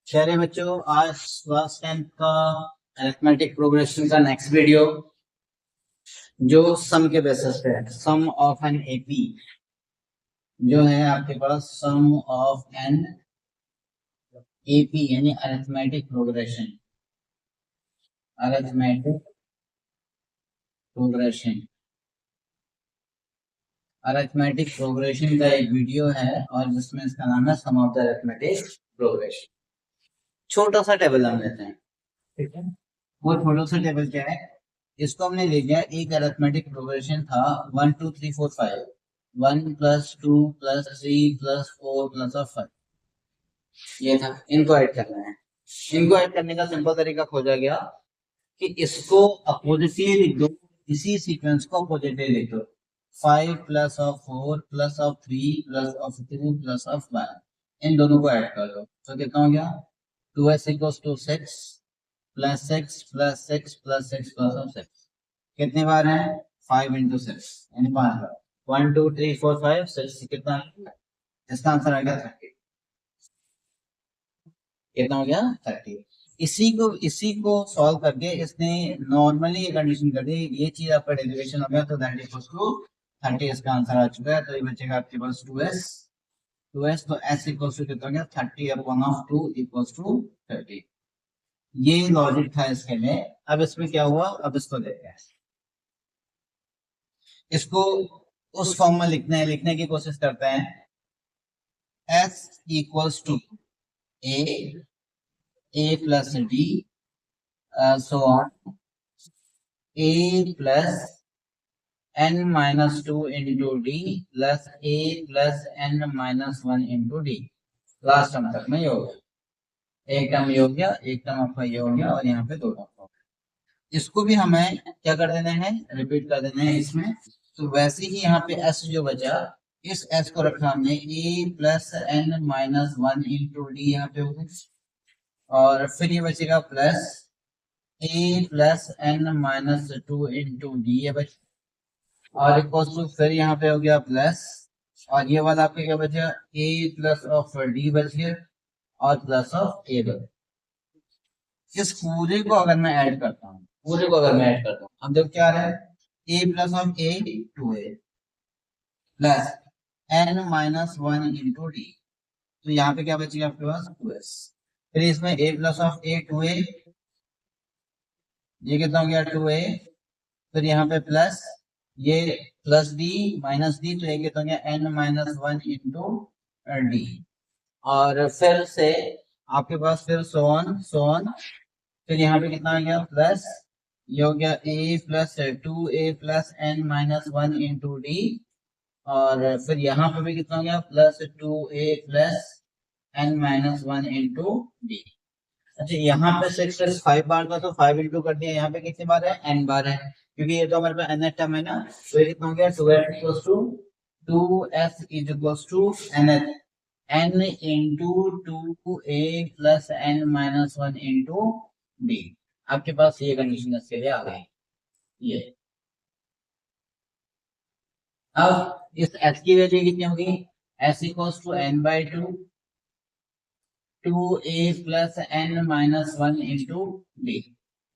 प्यारे बच्चों, आज क्लास 10 का अरिथमेटिक प्रोग्रेशन का नेक्स्ट वीडियो जो सम के बेसिस पे है। सम ऑफ एन एपी जो है आपके पास सम ऑफ एन एपी यानी arithmetic progression. Arithmetic progression arithmetic progression का एक वीडियो है और जिसमें इसका नाम है सम ऑफ द अरिथमेटिक प्रोग्रेशन। छोटा सा टेबल हम लेते हैं, ठीक है। वो छोटा सा टेबल क्या है, इसको हमने ले लिया। एक अरिथमेटिक प्रोग्रेशन था 1 2 3 4 5, 1 + 2 + 3 + 4 + 5, ये था। इनको ऐड करना है। इनको ऐड करने का सिंपल तरीका खोजा गया कि इसको अपोजिटली लिख दो, इसी सीक्वेंस को अपोजिटली लिख दो। 5 + 4 + 3 + 2 + 1, इन दोनों को ऐड कर दो तो कितना हो गया 2s = 6 + 6 + 6 + 6 + 6। कितने बार है 5 × 6 यानी 5 बार। 1 2 3 4 5 6 कितना, इसका आंसर आ गया 30। कितना हो गया 30। इसी को सॉल्व करके इसने नॉर्मली ये कंडीशन कर दी, ये चीज आपका डेरिवेशन हो गया तो दैट इक्वल्स टू 30। इसका आंसर आ चुका है। तो ये बचेगा आपके पास 2s तो s इक्वल्स टू कितना हो गया 30/2 = 30। ये लॉजिक था इसके में। अब इसमें क्या हुआ, अब इसको देखते हैं। इसको उस फॉर्म में लिखने की कोशिश करते हैं। s = a plus d so on a plus n minus 2 into d plus a plus n minus 1 into d। Last term तक में ये हो गया, एक टर्म ये हो गया, एक टर्म आपका ये हो गया और यहाँ पे दो टर्म हो गया। इसको भी हमें क्या कर देना है, रिपीट कर देना है इसमें। तो वैसे ही यहाँ पे s जो बचा, इस s को रखा हमने a plus n minus 1 into d यहाँ पे हो गया, और फिर ये बचेगा plus a plus n minus 2 into d ये बच, और इक्वल्स टू फिर यहाँ पे हो गया प्लस, और ये वाला आपके क्या बचा a plus of d बच गया और प्लस ऑफ a बच। इस पूरे को अगर मैं ऐड करता हूँ, अब देखो क्या आ रहा है, a plus of a 2a plus n minus 1 into d, तो यहाँ पे क्या बचेगा आपके पास 2s। फिर इसमें a plus of a 2a, ये कितना हो गया 2a, फिर यहाँ पे प्लस ये प्लस डी माइनस डी, तो ये कितना हो गया n minus 1 into d, और फिर से आपके पास फिर सो ऑन, फिर यहाँ पे कितना आ गया प्लस, ये हो गया a plus 2a plus n minus 1 into d, और फिर यहाँ पे भी कितना हो गया plus 2a plus n minus 1 into d। अच्छा, यहाँ पे 6 5 बार था तो 5 इंटू कर दिया, यहाँ पे कितनी बार है n बार है, क्योंकि ये तो हमारे पास n टर्म है ना। तो ये कितना हो गया 2s = 2n into 2a plus n minus 1 into d। आपके पास ये कंडीशन इसके लिए आ गई। ये अब इस s की वैल्यू कितनी होगी, s = n/2 2a plus n minus 1 into d।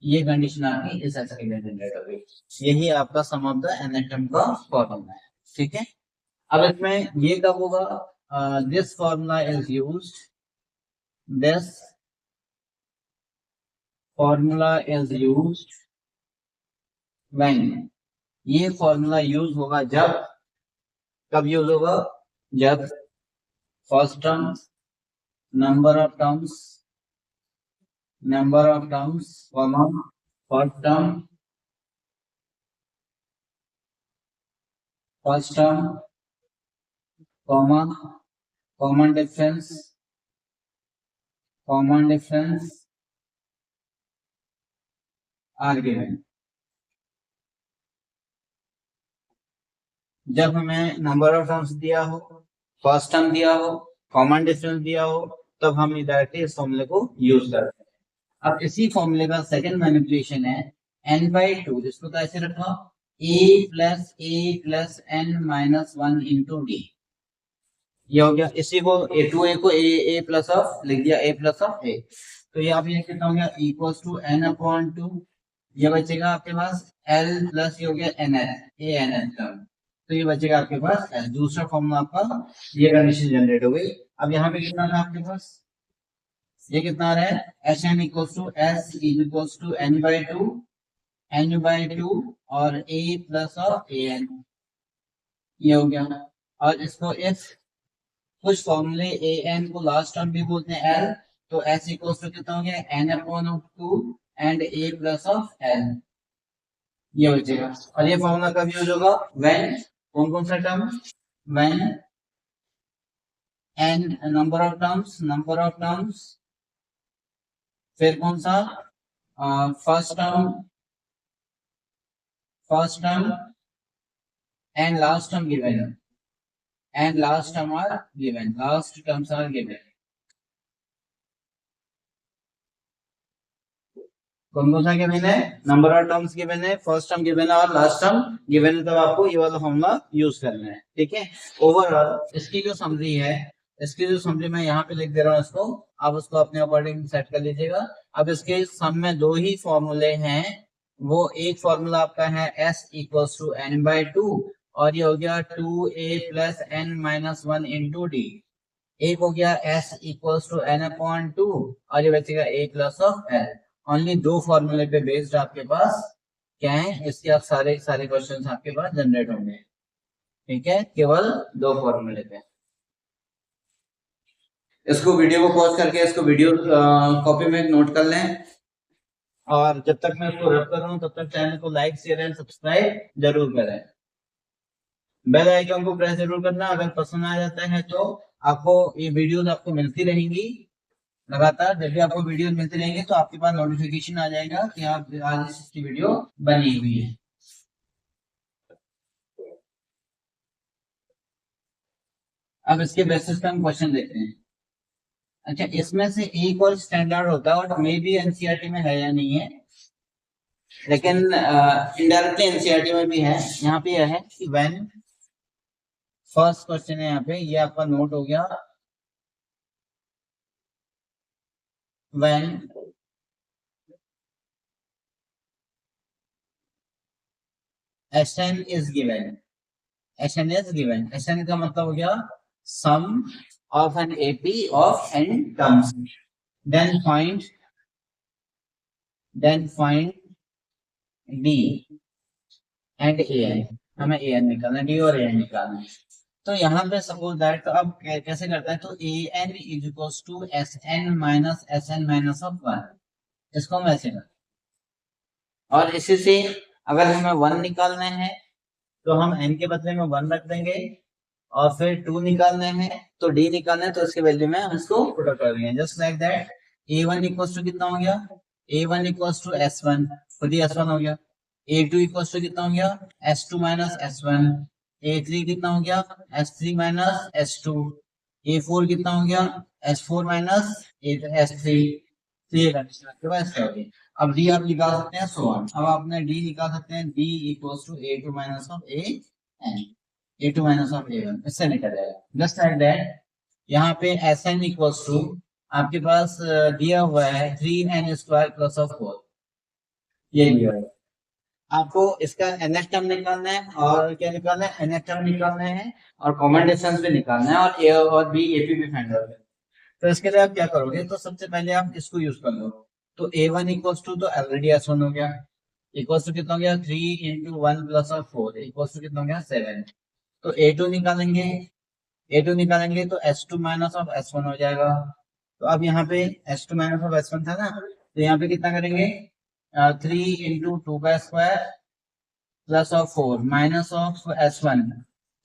ये कंडीशन आपकी इस s के लिए जनरेट हो गई। यही आपका सम ऑफ द n टर्म का फॉर्मूला है, ठीक है। अब इसमें ये कब होगा, this formula is used, this formula is used when, ये फॉर्मूला यूज होगा जब, कब यूज होगा, जब first term number of terms comma first term comma common difference are given। जब हमें नंबर ऑफ टर्म्स दिया हो, फर्स्ट टर्म दिया हो, कॉमन डिफरेंस दिया हो, तब हम डायरेक्टली इस फॉर्मूले को यूज करते हैं। अब इसी फॉर्मूले का सेकंड मैनिपुलेशन है n/2, जिसको तो ऐसे रखा a plus n minus 1 into d। ये हो गया, इसी को A को ए प्लस ऑफ लिख दिया, A प्लस ऑफ ए। तो ये आप ये कितना हो गया इक्वल्स टू n अपॉन 2, ये बचेगा आपके पास L प्लस ये हो गया N H A N H term, तो ये बचेगा आपके पास L। दूसरा फॉर्मूला आपका ये कंडीशन जनरेट हो गई। अब यहाँ पे कितना था आपके पास, ये कितना आ रहा है H N equals to S equals to N by two और A plus of A N, ये हो गया। और इसको इफ कुछ फॉर्मूले ए एन को लास्ट टर्म भी बोलते हैं एल, तो एस इक्वल्स टू कितना हो गया N upon of 2 and A plus of L, ये हो जाएगा। और ये फॉर्मूला कब यूज होगा, व्हेन कौन कौन सा term, when an number of terms, फिर कौन सा first term and last term given, and last term are given, last terms are given। कौन सा गिवन है, नंबर ऑफ टर्म्स गिवन है, फर्स्ट टर्म गिवन है और लास्ट टर्म गिवन है, तब आपको ये वाला फॉर्मूला यूज करना है, ठीक है। ओवरऑल इसकी जो समरी है, इसकी जो समरी मैं यहाँ पे लिख दे रहा हूँ, इसको आप उसको अपने अकॉर्डिंग सेट कर लीजिएगा। अब इसके सम में दो ही फॉर्मूले हैं, वो एक फॉर्मूला आपका है s equals to n by 2 और ये हो गया 2a plus n minus 1 into D, एक हो गया s equals to n upon 2 और ये बचेगा a plus of l। Only दो फॉर्मूले पे बेस्ड आपके पास क्या है, इसके आप सारे क्वेश्चंस आपके पास जनरेट होंगे, ठीक है, केवल दो फॉर्मूले पे। इसको वीडियो को पॉज करके इसको वीडियो कॉपी में नोट कर लें, और जब तक मैं इसको रब कर रहा हूँ तब तक चैनल को लाइक शेयर एंड सब्सक्राइब जरूर करें, बेल आइकन को प्रेस जरूर करना। अगर पसंद आ जाता है तो आपको ये वीडियोस आपको मिलती रहेंगी लगातार, जब भी आपको वीडियो मिलती रहेंगी तो आपके पास नोटिफिकेशन आ जाएगा कि आप आज इसकी वीडियो बनी हुई है। अब इसके बेसिस पे हम क्वेश्चन देखते हैं। अच्छा, इसमें से एक और स्टैंडर्ड होता है और मे बी एनसीईआरटी में है या नहीं है, लेकिन इनडायरेक्टली एनसीईआरटी में भी है। यहाँ पे यह है कि व्हेन, फर्स्ट क्वेश्चन है यहाँ पे, ये आपका नोट हो गया, when Sn is given, Sn is given, Sn का मतलब हो गया sum of an AP of n terms, then find D and An, हमें An निकालना है, D और An निकालना है। तो यहाँ पे सपोज दैट, तो अब कैसे करता है, तो An is equals to Sn minus Sn minus of 1, इसको हम ऐसे करते, और इसी से अगर हमें 1 निकालना है तो हम n के बदले में 1 रख देंगे, और फिर 2 निकालने हैं तो d निकालना है तो इसके वैल्यू में हम इसको पुट कर देंगे, just like that. a1 equals to कितना हो गया, a1 इक्वल्स टू s1, खुद ही s1 हो गया। a2 इक्वल्स टू कितना हो गया, s2 माइनस s1। a3 कितना हो गया, s3 माइनस s2। a4 कितना हो गया, s4 माइनस s3। तो ये कंडीशन आपके पास हो गई। अब डी आप निकाल सकते हैं, सो ऑन। अब आपने डी निकाल सकते हैं, D equals to a2 minus of a n, a2 minus of a1, इससे निकल जाएगा, जस्ट लाइक दैट। यहाँ पे Sn इक्वल्स टू आपके पास दिया हुआ है 3n स्क्वायर प्लस ऑफ 4, ये दिया हुआ है। आपको इसका nth टर्म निकालना है, और क्या निकालना है, nth टर्म निकालना है, और कॉमन डिफरेंस भी निकालना है, और a और b AP भी फाइंड करना है। तो इसके लिए आप क्या करोगे, तो सबसे पहले आप इसको यूज कर लो। तो a1 इक्वल्स टू, तो ऑलरेडी s1 हो गया, इक्वल्स टू कितना हो गया 3 into 1 plus of 4 equals to कितना हो गया 7। तो a2 निकालेंगे तो s2 माइनस ऑफ s1 हो जाएगा। तो अब यहाँ पे s2 माइनस ऑफ s1 था ना, तो यहाँ पे कितना करेंगे 3 इंटू 2 का square plus of 4 minus of s1,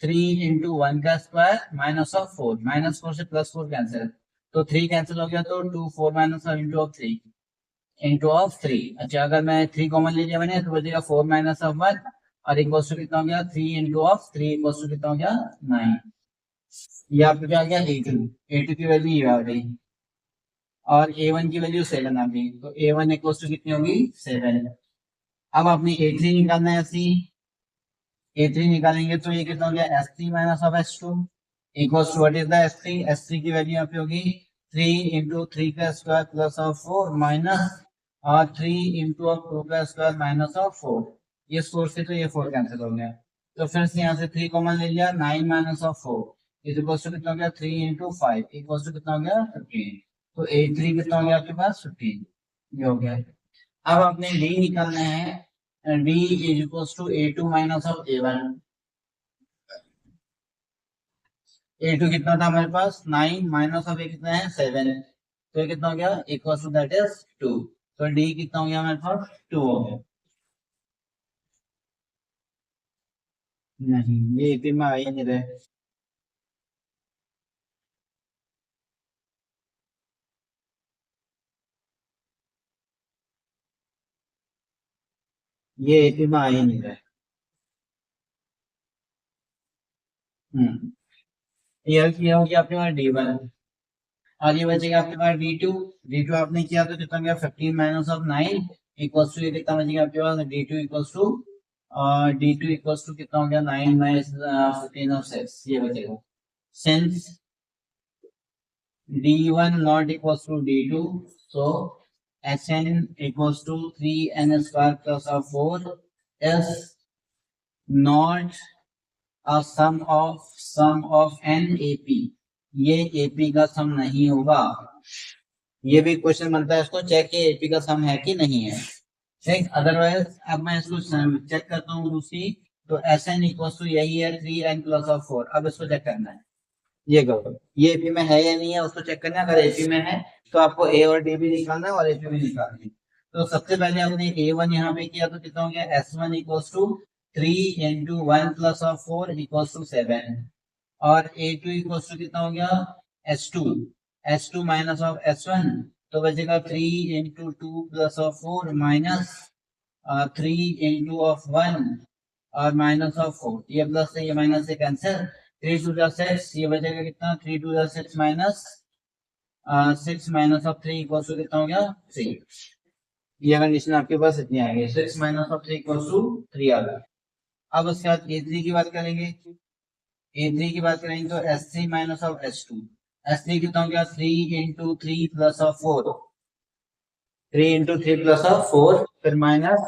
3 into 1 का स्क्वायर माइनस ऑफ 4, माइनस 4 से प्लस 4 कैंसिल, तो 3 कैंसिल हो गया, तो 2 4 minus of into of 3 into of 3। अच्छा, अगर मैं 3 कॉमन ले लिया मैंने तो बचेगा 4 माइनस ऑफ 1, और इक्वल्स टू कितना हो गया 3 इंटू ऑफ 3 इक्वल्स टू कितना हो गया 9। ये आपको क्या आ गया a2 की वैल्यू ये आ गई, और a1 की वैल्यू 7 आ गई, तो a1 इक्वल्स टू कितनी होगी 7। अब आपने a3 निकालना है, a3 निकालेंगे तो ये कितना हो गया s3 minus of s2, equals to what is the S3 की वैल्यू यहाँ पे होगी 3 इंटू 3 का स्क्वायर प्लस ऑफ 4 माइनस और 3 इंटू ऑफ 2 का स्क्वायर माइनस ऑफ 4। ये 4 से तो ये 4 कैंसिल हो गया, तो फिर से यहाँ से 3 कॉमन ले लिया, 9 minus of 4 is equals to कितना हो गया 3 इंटू 5 इक्वल्स टू कितना हो गया 15। तो 83 कितना हो गया आपके पास 15, ये हो गया। अब आपने डी निकालना है, D is equals to A2 minus of A1। A2 कितना था हमारे पास 9 माइनस ऑफ ए कितना है 7, तो ये कितना हो गया इक्वल्स टू दैट इज 2। तो डी कितना हो गया हमारे पास 2 हो गया। नहीं ये एपी में आ ही नहीं रहे, ये एपी में आ ही नहीं रहे। हम्म, ये हो गया आपके पास D1 और ये बचेगा आपके पास D2। D2 आपने किया तो कितना गया 15 माइनस ऑफ 9 इक्वल्स टू ये कितना बचेगा आपके पास D2 equals to D2 equals to कितना हो गया 9 माइनस 15 ऑफ 6, ये बचेगा। Since D1 not equals to D2, so Sn equals to 3n square plus of 4 is not a sum of n AP। ये AP का सम नहीं होगा। ये भी क्वेश्चन बनता है इसको चेक कि AP का सम है कि नहीं है, ठीक। अदरवाइज अब मैं इसको चेक करता हूँ दूसरी, तो Sn इक्वल्स टू यही है 3n प्लस ऑफ 4। अब इसको चेक करना है, ये करो ये एपी में है या नहीं है उसको चेक करना है। अगर एपी में है तो आपको ए और डी भी निकालना है और एपी भी निकालनी है। तो सबसे पहले आपने A1 यहाँ पे किया तो कितना हो गया S1 equals to 3 into 1 plus of 4 equals to 7 और A2 इक्वल्स टू कितना हो गया S2 माइनस ऑफ S1, तो बचेगा 3 into 2 plus of 4 minus 3 into of 1 और माइनस ऑफ 4। ये प्लस से ये माइनस से कैंसिल, 3 टू जा 6, ये बचेगा कितना 3 टू जा 6 minus 6 minus of 3 equal to कितना हो गया 3। ये कंडीशन आपके पास इतनी आएगी, 6 माइनस ऑफ 3 इक्वल टू 3 आ गया। अब उसके बाद A3 की बात करेंगे, A3 की बात करेंगे तो S3 minus of S2, S3 कितना हो गया 3 into 3 plus of 4, 3 into 3 plus of 4 फिर माइनस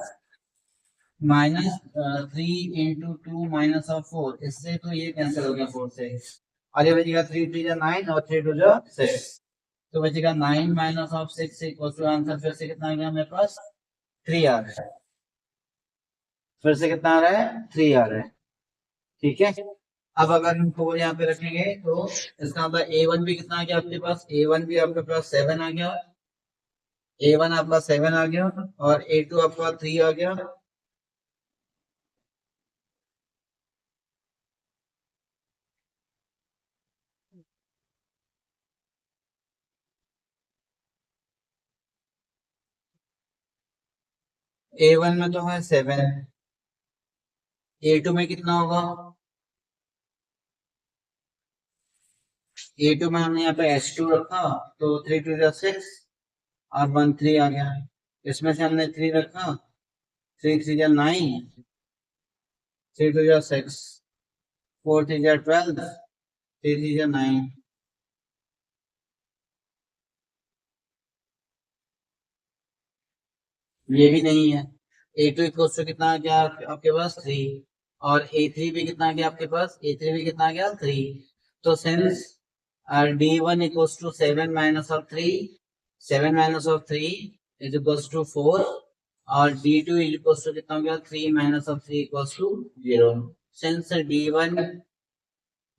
3 इंटू 2 माइनस ऑफ 4, इससे तो ये कैंसिल हो गया 4 से और ये बचेगा 3 3 जा 9 और 3 2 जा 6, तो बचेगा 9 minus of 6 equal to answer फिर से कितना आ गया मेरे पास 3 आ रहा है, फिर से कितना आ रहा है 3 आ रहा है, ठीक है। अब अगर हम 4 यहाँ पे रखेंगे तो इसका मतलब A1 भी कितना आ गया आपके पास, A1 भी आपके पास 7 आ गया, A1 आपका 7 आ गया और A2 आपका 3 आ गया। A1 में तो है 7, A2 में कितना होगा, A2 में हमने यहाँ पे H2 रखा तो 3 2 जा 6 और 1 3 आ गया, इसमें से हमने 3 रखा 3 3 जा 9, 3 2 जा 6, 4 3 जा 12, 3 3 जा 9, ये भी नहीं है। A2 इक्वल्स टू कितना आ गया आपके पास 3 और A3 भी कितना आ गया आपके पास, A3 भी कितना आ गया 3, तो since D1 equals to 7 minus of 3, 7 minus of 3 is equals to 4 और D2 इज इक्वल्स टू कितना हो गया 3 minus of 3 equals to 0। Since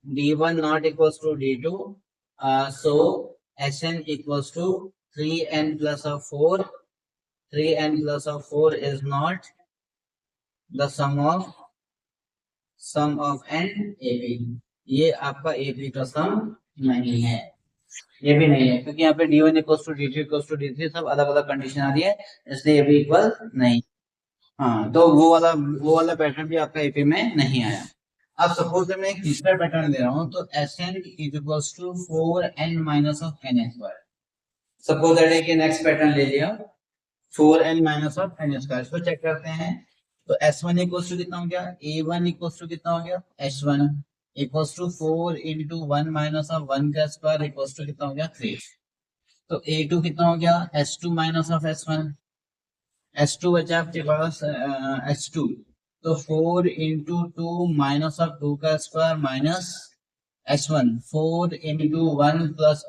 D1 not equals to D2, so Sn equals to 3n plus of 4, 3n plus of 4 is not the sum of n AP। ये आपका AP का सम नहीं है, ये भी नहीं है क्योंकि यहाँ पे D1 equals to D2 equals to D3 सब अलग अलग कंडीशन आ रही है, इसलिए ये भी इक्वल नहीं। हाँ तो वो वाला पैटर्न भी आपका AP में नहीं आया। अब सपोज मैं एक तीसरा पैटर्न दे रहा हूँ तो Sn is equals to 4n minus of n square. Suppose that है कि नेक्स्ट पैटर्न ले लिया 4n minus of n square, इसको चेक करते हैं। तो S1 इक्वल्स टू कितना हो गया, A1 इक्वल्स टू कितना हो गया H1 equals to 4 into 1 minus of 1 का स्क्वायर इक्वल्स टू कितना हो गया 3। तो a2 कितना हो गया s2 minus of s1। s2 बचा आपके पास s2, तो 4 इंटू 2 माइनस ऑफ 2 का square minus s1, 4 into 1 plus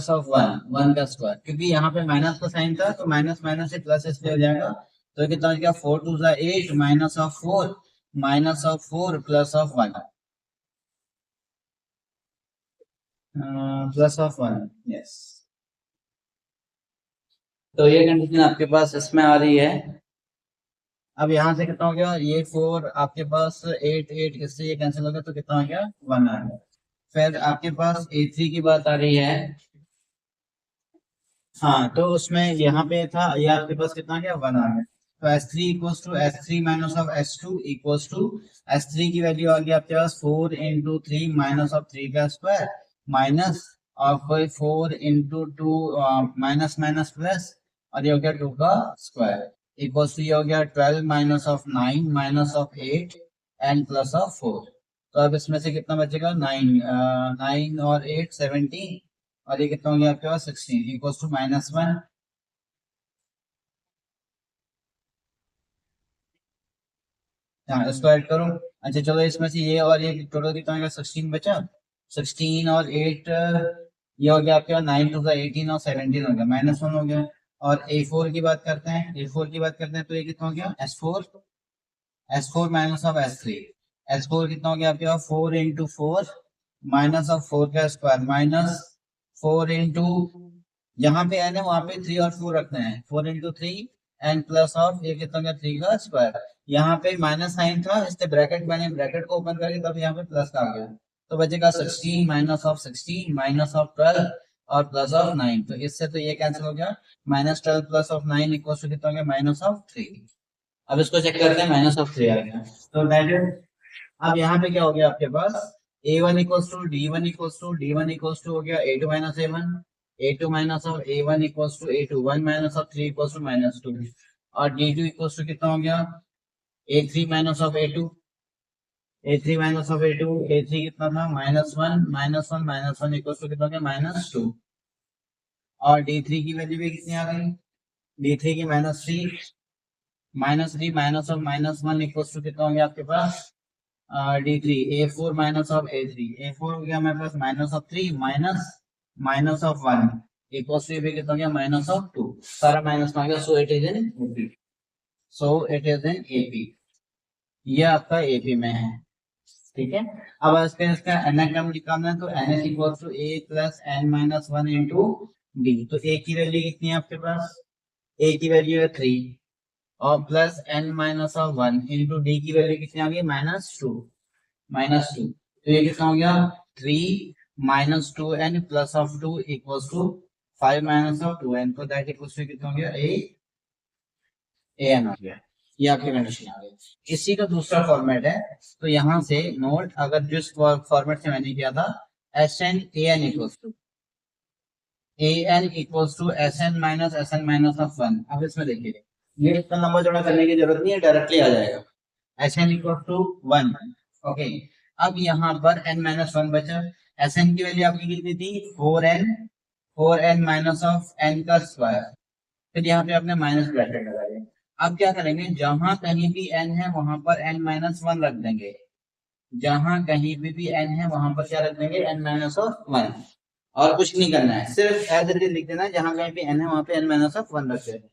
of 1 का स्क्वायर, क्योंकि यहाँ पे माइनस का साइन था तो माइनस माइनस से प्लस इसलिए हो जाएगा। तो कितना हो गया 4 2 8 minus of 4 plus of 1 plus of 1। Yes, तो ये कंडीशन आपके पास इसमें आ रही है। अब यहाँ से कितना हो गया, ये 4 आपके पास 8 8 इससे ये कैंसिल हो गया तो कितना हो गया 1 आ गया। फिर आपके पास a3 की बात आ रही है। हाँ, तो उसमें यहाँ पे था ये आपके पास कितना आ गया 1 आ गया। तो s3 equals to s3 minus of s2 equals to s3 की वैल्यू आ गई आपके पास 4 इंटू 3 माइनस ऑफ 3 का square minus of 4 into 2 minus minus plus, और ये हो गया 2 का स्क्वायर इक्वल्स टू ये हो गया 12 minus of 9 minus of 8 and plus of 4। तो अब इसमें से कितना बचेगा 9 और 8 17, और ये कितना हो गया आपके पास 16 इक्वल्स टू -1। हाँ, इसको ऐड करो। अच्छा चलो, इसमें से ये और ये टोटल कितना हो गया 16 बचा। 16 और 8 ये हो गया आपके पास 9 टू 18 और 17 हो गया -1 हो गया। और a4 की बात करते हैं, a4 की बात करते हैं तो ये कितना हो गया s4 minus of s3। s4 कितना हो गया आपके पास 4 इंटू 4 माइनस ऑफ 4 का स्क्वायर माइनस 4 इंटू, यहाँ पे n है वहां पे 3 और 4 रखते हैं, 4 इंटू 3 एंड प्लस ऑफ ये कितना गया 3 का स्क्वायर। यहाँ पे माइनस साइन था इसलिए ब्रैकेट, मैंने ब्रैकेट को ओपन करके तब यहाँ पे प्लस का आ गया। तो बचेगा 16 माइनस ऑफ 16 माइनस ऑफ 12 और प्लस ऑफ 9। तो इससे तो ये कैंसिल हो गया, -12 प्लस ऑफ 9 इक्वल टू कितना हो गया -3। अब इसको चेक करते हैं -3 आ गया। तो दैट इज, अब यहाँ पे क्या हो गया आपके पास a1 equals to d1 equals to हो गया a2 minus a1, a2 minus of a1 equals to a2 1 minus of 3 equals to -2, और d2 इक्वल्स टू कितना हो गया a3 minus of a2, a3 minus of a2, a3 कितना था -1 equals to कितना हो गया -2, और d3 की वैल्यू भी कितनी आ गई d3 की -3 माइनस ऑफ -1 इक्वल्स टू कितना हो गया आपके पास d3 a4 minus of a4 हो गया हमारे पास -3 माइनस ऑफ 1 इक्वल्स टू ये भी कितना हो गया -2, सारा माइनस में आ गया। So it is in AP, so it is in AP, ये आपका AP में है। ठीक है, अब इसका n टर्म निकालना है तो n is equal to a plus n minus 1 into d। तो a की वैल्यू कितनी है आपके पास, a की वैल्यू है 3 और plus n minus of 1 into d की वैल्यू कितनी आ गई -2। तो ये कितना हो गया 3 minus 2n plus of 2 equals to 5 minus of 2n, तो दैट इक्वल्स टू कितना हो गया an हो गया। ये आपकी कंडीशन आ गई। इसी का दूसरा फॉर्मेट है, तो यहाँ से नोट, अगर जिस फॉर्मेट से मैंने किया था Sn equals to Sn minus of 1। अब इसमें देखिए ये इतना लंबा चौड़ा करने की जरूरत नहीं है, डायरेक्टली आ जाएगा Sn इक्वल टू 1। ओके, अब यहाँ पर n माइनस 1 बचा। Sn की वैल्यू आपकी कितनी थी 4n माइनस ऑफ n का स्क्वायर, फिर यहाँ पे आपने माइनस ब्रैकेट लगा दिया। अब क्या करेंगे, जहां कहीं भी n है वहां पर n माइनस 1 रख देंगे, जहां कहीं भी n है वहां पर क्या रख देंगे n माइनस ऑफ 1, और कुछ नहीं करना है, सिर्फ एज इट इज लिख देना है, जहां कहीं भी n है वहां पे n माइनस ऑफ 1 रख देना।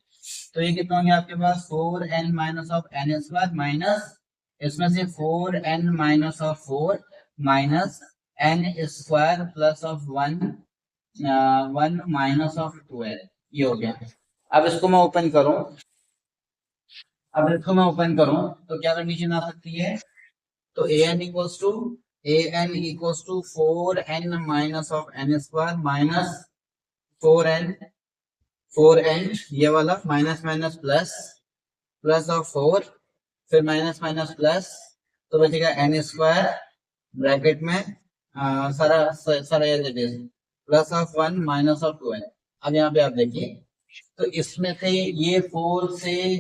तो ये कितना हो गया आपके पास 4n minus of n square minus इसमें से 4n minus of 4 minus n square plus of 1 minus of 12, ये हो गया। अब इसको मैं ओपन करूं, तो क्या कंडीशन आ सकती है, तो an equals to 4n minus of n square minus 4n ये वाला माइनस माइनस प्लस ऑफ 4, फिर माइनस माइनस प्लस, तो बचेगा n स्क्वायर ब्रैकेट में सारा ये plus of 1 minus of 2n। अब यहाँ पे आप देखिए, तो इसमें से ये 4n से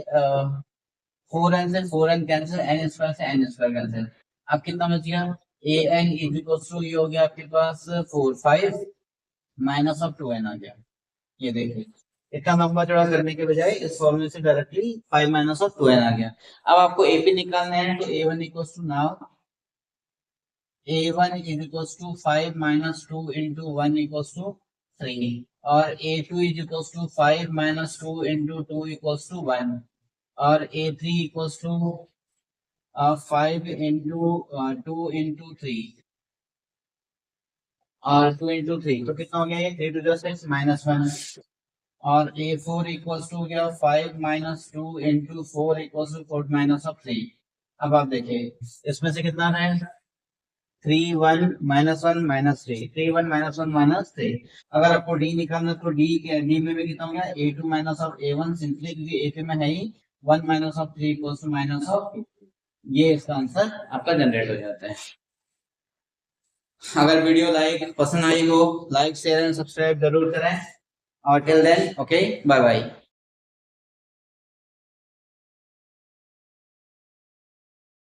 4n कैंसिल, n स्क्वायर से n स्क्वायर कैंसिल, अब कितना बच गया, A N is equal to ये हो गया आपके पास 4 5 माइनस ऑफ 2n आ गया। ये देखिए इतना लंबा चौड़ा करने के बजाय इस फॉर्मूले से डायरेक्टली 5 माइनस ऑफ 2n आ गया। अब आपको एपी निकालना है तो a1 equals to now a1 is equals to 5 minus 2 into 1 equals to 3 और a2 is equals to 5 minus 2 into 2 equals to 1 और a3 equals to 5 into 2 into 3 और 2 इंटू 3 तो कितना हो गया, ये 3 टू द 6 माइनस 1 और a4 इक्वल्स टू गया 5 minus 2 into 4 equals to 4 minus of 3। अब आप देखिए इसमें से कितना है 3 1 माइनस 1 माइनस 3 3 1 माइनस 1 माइनस 3। अगर आपको डी निकालना तो डी के डी में भी कितना हो गया a2 minus of a1 simply क्योंकि a2 में है ही 1 minus of 3 equals to minus of, ये इसका आंसर आपका जनरेट हो जाता है। अगर वीडियो पसंद आई हो लाइक शेयर एंड सब्सक्राइब जरूर करें और till then okay bye bye.